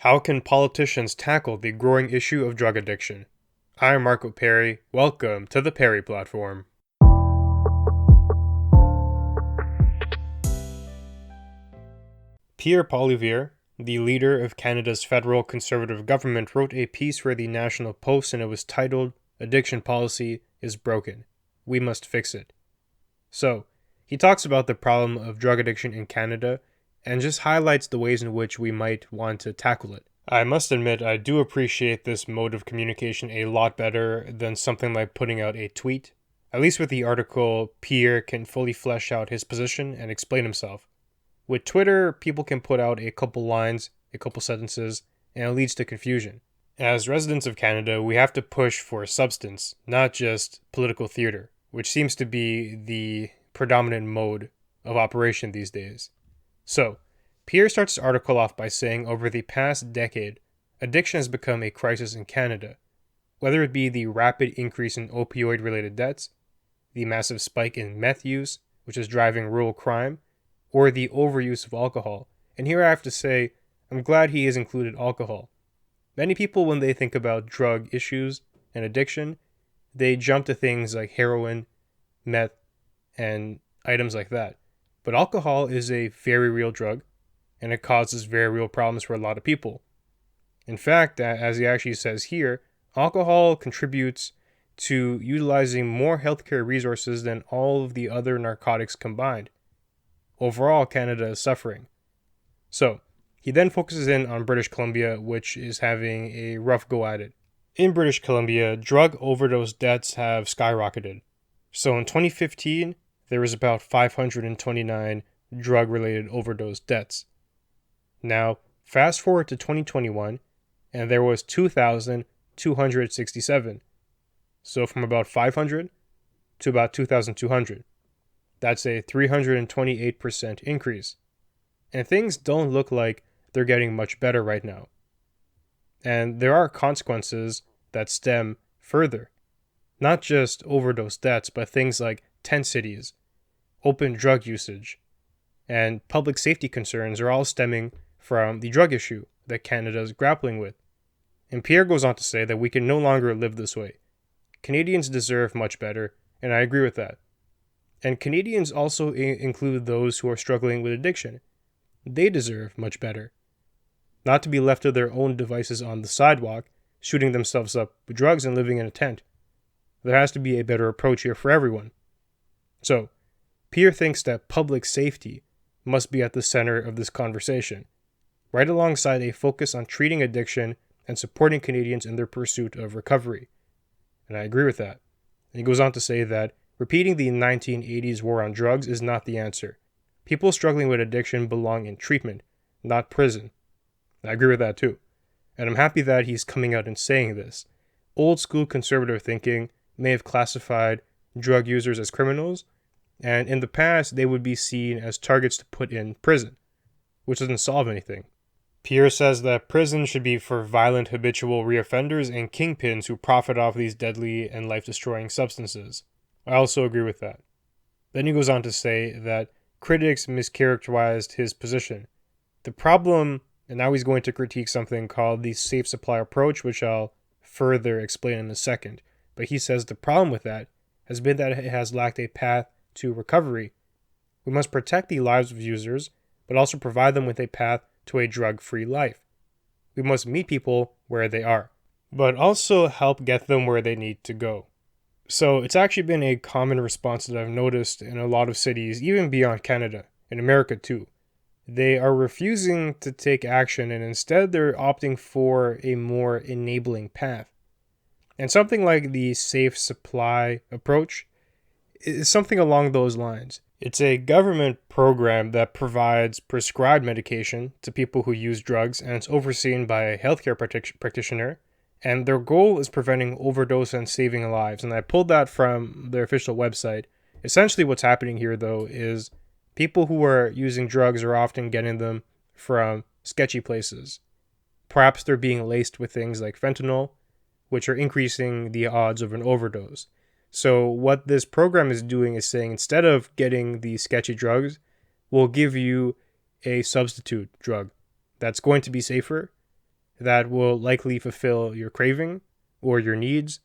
How can politicians tackle the growing issue of drug addiction? I'm Marco Perry. Welcome to the Perry Platform. Pierre Poilievre, the leader of Canada's federal conservative government, wrote a piece for the National Post, and it was titled, "Addiction Policy is Broken. We Must Fix It." So, he talks about the problem of drug addiction in Canada and just highlights the ways in which we might want to tackle it. I must admit, I do appreciate this mode of communication a lot better than something like putting out a tweet. At least with the article, Pierre can fully flesh out his position and explain himself. With Twitter, people can put out a couple lines, a couple sentences, and it leads to confusion. As residents of Canada, we have to push for substance, not just political theater, which seems to be the predominant mode of operation these days. So, Pierre starts his article off by saying over the past decade, addiction has become a crisis in Canada, whether it be the rapid increase in opioid-related deaths, the massive spike in meth use, which is driving rural crime, or the overuse of alcohol. And here I have to say, I'm glad he has included alcohol. Many people, when they think about drug issues and addiction, they jump to things like heroin, meth, and items like that. But alcohol is a very real drug, and it causes very real problems for a lot of people. In fact, as he actually says here, alcohol contributes to utilizing more healthcare resources than all of the other narcotics combined. Overall, Canada is suffering. So, he then focuses in on British Columbia, which is having a rough go at it. In British Columbia, drug overdose deaths have skyrocketed. So in 2015, there was about 529 drug-related overdose deaths. Now, fast forward to 2021, and there was 2,267. So from about 500 to about 2,200. That's a 328% increase. And things don't look like they're getting much better right now. And there are consequences that stem further. Not just overdose deaths, but things like tent cities, open drug usage, and public safety concerns are all stemming from the drug issue that Canada is grappling with. And Pierre goes on to say that we can no longer live this way. Canadians deserve much better, and I agree with that. And Canadians also include those who are struggling with addiction. They deserve much better. Not to be left to their own devices on the sidewalk, shooting themselves up with drugs and living in a tent. There has to be a better approach here for everyone. So, Pierre thinks that public safety must be at the center of this conversation, right alongside a focus on treating addiction and supporting Canadians in their pursuit of recovery. And I agree with that. And he goes on to say that repeating the 1980s war on drugs is not the answer. People struggling with addiction belong in treatment, not prison. I agree with that too. And I'm happy that he's coming out and saying this. Old school conservative thinking may have classified drug users as criminals, and in the past they would be seen as targets to put in prison, which doesn't solve anything. Pierre says that prison should be for violent habitual reoffenders and kingpins who profit off these deadly and life-destroying substances. I also agree with that. Then he goes on to say that critics mischaracterized his position. The problem, and now he's going to critique something called the safe supply approach, which I'll further explain in a second. But he says the problem with that has been that it has lacked a path to recovery. We must protect the lives of users, but also provide them with a path to a drug-free life. We must meet people where they are, but also help get them where they need to go. So it's actually been a common response that I've noticed in a lot of cities, even beyond Canada, in America too. They are refusing to take action, and instead they're opting for a more enabling path. And something like the safe supply approach is something along those lines. It's a government program that provides prescribed medication to people who use drugs, and it's overseen by a healthcare practitioner. And their goal is preventing overdose and saving lives. And I pulled that from their official website. Essentially what's happening here, though, is people who are using drugs are often getting them from sketchy places. Perhaps they're being laced with things like fentanyl, which are increasing the odds of an overdose. So what this program is doing is saying, instead of getting the sketchy drugs, we'll give you a substitute drug that's going to be safer, that will likely fulfill your craving or your needs.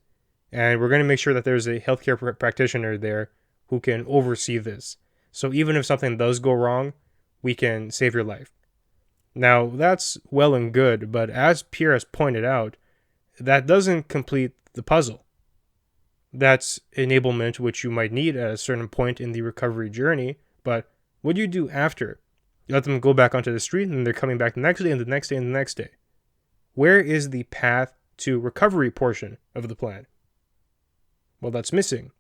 And we're going to make sure that there's a healthcare practitioner there who can oversee this. So even if something does go wrong, we can save your life. Now, that's well and good, but as Pierre has pointed out, that doesn't complete the puzzle. That's enablement which you might need at a certain point in the recovery journey, but what do you do after? You let them go back onto the street and they're coming back the next day and the next day and the next day. Where is the path to recovery portion of the plan? Well, that's missing.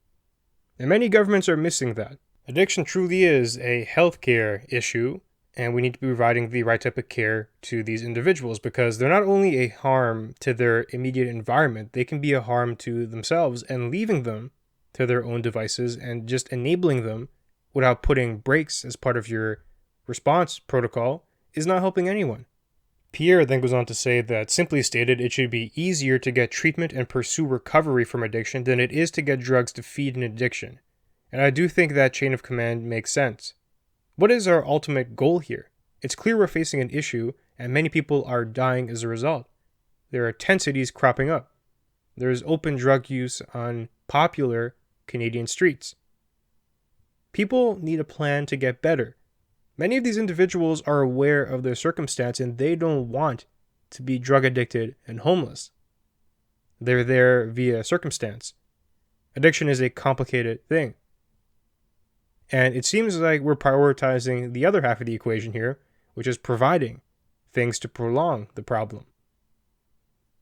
And many governments are missing that. Addiction truly is a healthcare issue, and we need to be providing the right type of care to these individuals because they're not only a harm to their immediate environment, they can be a harm to themselves, and leaving them to their own devices and just enabling them without putting brakes as part of your response protocol is not helping anyone. Pierre then goes on to say that, simply stated, it should be easier to get treatment and pursue recovery from addiction than it is to get drugs to feed an addiction. And I do think that chain of command makes sense. What is our ultimate goal here? It's clear we're facing an issue, and many people are dying as a result. There are 10 cities cropping up. There's open drug use on popular Canadian streets. People need a plan to get better. Many of these individuals are aware of their circumstance and they don't want to be drug addicted and homeless. They're there via circumstance. Addiction is a complicated thing. And it seems like we're prioritizing the other half of the equation here, which is providing things to prolong the problem.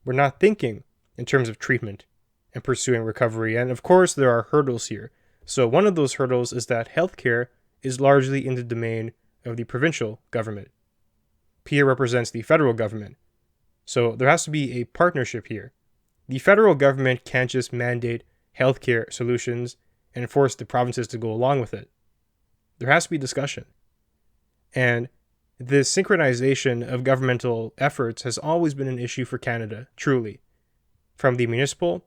We're not thinking in terms of treatment and pursuing recovery. And of course, there are hurdles here. So one of those hurdles is that healthcare is largely in the domain of the provincial government. Pierre represents the federal government. So there has to be a partnership here. The federal government can't just mandate healthcare solutions and force the provinces to go along with it. There has to be discussion. And this synchronization of governmental efforts has always been an issue for Canada, truly. From the municipal,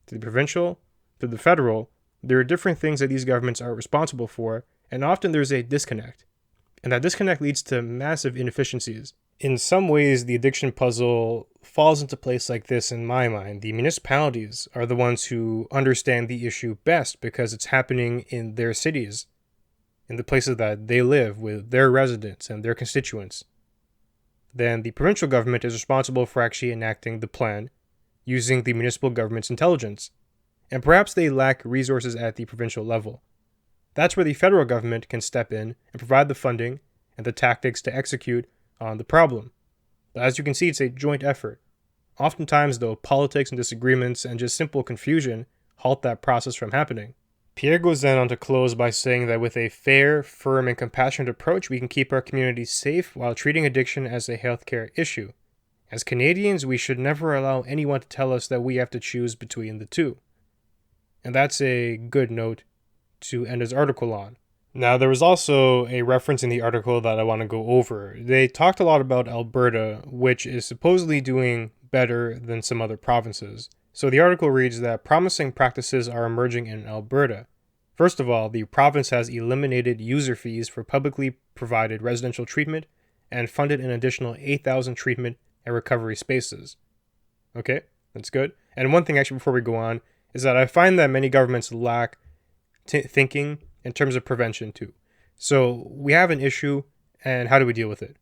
to the provincial, to the federal, there are different things that these governments are responsible for, and often there's a disconnect. And that disconnect leads to massive inefficiencies. In some ways, the addiction puzzle falls into place like this in my mind. The municipalities are the ones who understand the issue best because it's happening in their cities, in the places that they live with their residents and their constituents. Then the provincial government is responsible for actually enacting the plan using the municipal government's intelligence. And perhaps they lack resources at the provincial level. That's where the federal government can step in and provide the funding and the tactics to execute on the problem. But as you can see, it's a joint effort. Oftentimes, though, politics and disagreements and just simple confusion halt that process from happening. Pierre goes then on to close by saying that with a fair, firm, and compassionate approach, we can keep our communities safe while treating addiction as a healthcare issue. As Canadians, we should never allow anyone to tell us that we have to choose between the two. And that's a good note to end his article on. Now, there was also a reference in the article that I want to go over. They talked a lot about Alberta, which is supposedly doing better than some other provinces. So the article reads that promising practices are emerging in Alberta. First of all, the province has eliminated user fees for publicly provided residential treatment and funded an additional 8,000 treatment and recovery spaces. Okay, that's good. And one thing actually before we go on is that I find that many governments lack thinking in terms of prevention too. So we have an issue, and how do we deal with it?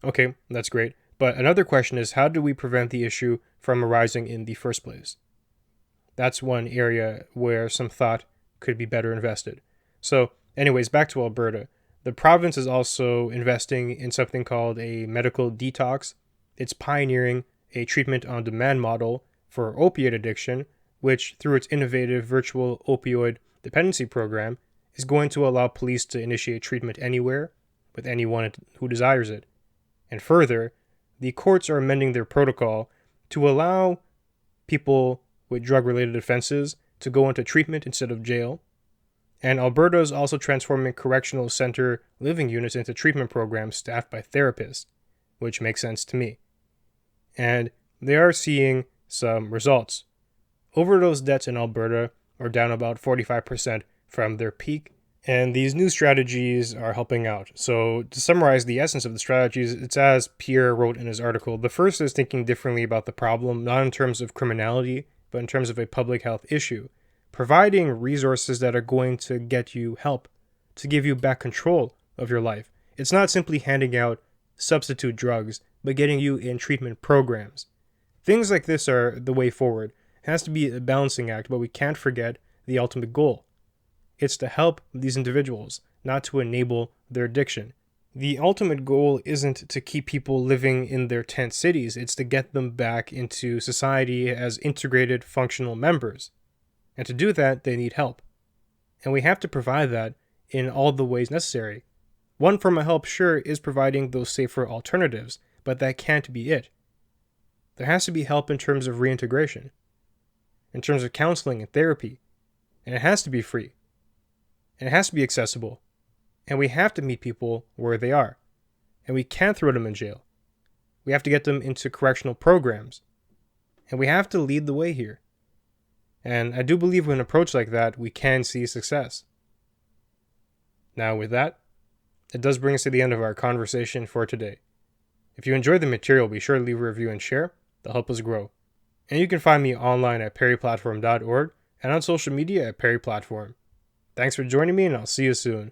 Okay, that's great. But another question is, how do we prevent the issue from arising in the first place? That's one area where some thought could be better invested. So anyways, back to Alberta. The province is also investing in something called a medical detox. It's pioneering a treatment on demand model for opioid addiction, which through its innovative virtual opioid dependency program is going to allow police to initiate treatment anywhere with anyone who desires it. And further, the courts are amending their protocol to allow people with drug-related offenses to go into treatment instead of jail. And Alberta is also transforming correctional center living units into treatment programs staffed by therapists, which makes sense to me. And they are seeing some results. Overdose deaths in Alberta are down about 45% from their peak, And these new strategies are helping out. So, to summarize the essence of the strategies, it's as Pierre wrote in his article. The first is thinking differently about the problem, not in terms of criminality, but in terms of a public health issue. Providing resources that are going to get you help, to give you back control of your life. It's not simply handing out substitute drugs, but getting you in treatment programs. Things like this are the way forward. It has to be a balancing act, but we can't forget the ultimate goal. It's to help these individuals, not to enable their addiction. The ultimate goal isn't to keep people living in their tent cities, it's to get them back into society as integrated, functional members. And to do that, they need help. And we have to provide that in all the ways necessary. One form of help, sure, is providing those safer alternatives, but that can't be it. There has to be help in terms of reintegration, in terms of counseling and therapy, and it has to be free. And it has to be accessible. And we have to meet people where they are. And we can't throw them in jail. We have to get them into correctional programs. And we have to lead the way here. And I do believe with an approach like that, we can see success. Now with that, it does bring us to the end of our conversation for today. If you enjoyed the material, be sure to leave a review and share. They'll help us grow. And you can find me online at perryplatform.org and on social media at perryplatform. Thanks for joining me, and I'll see you soon.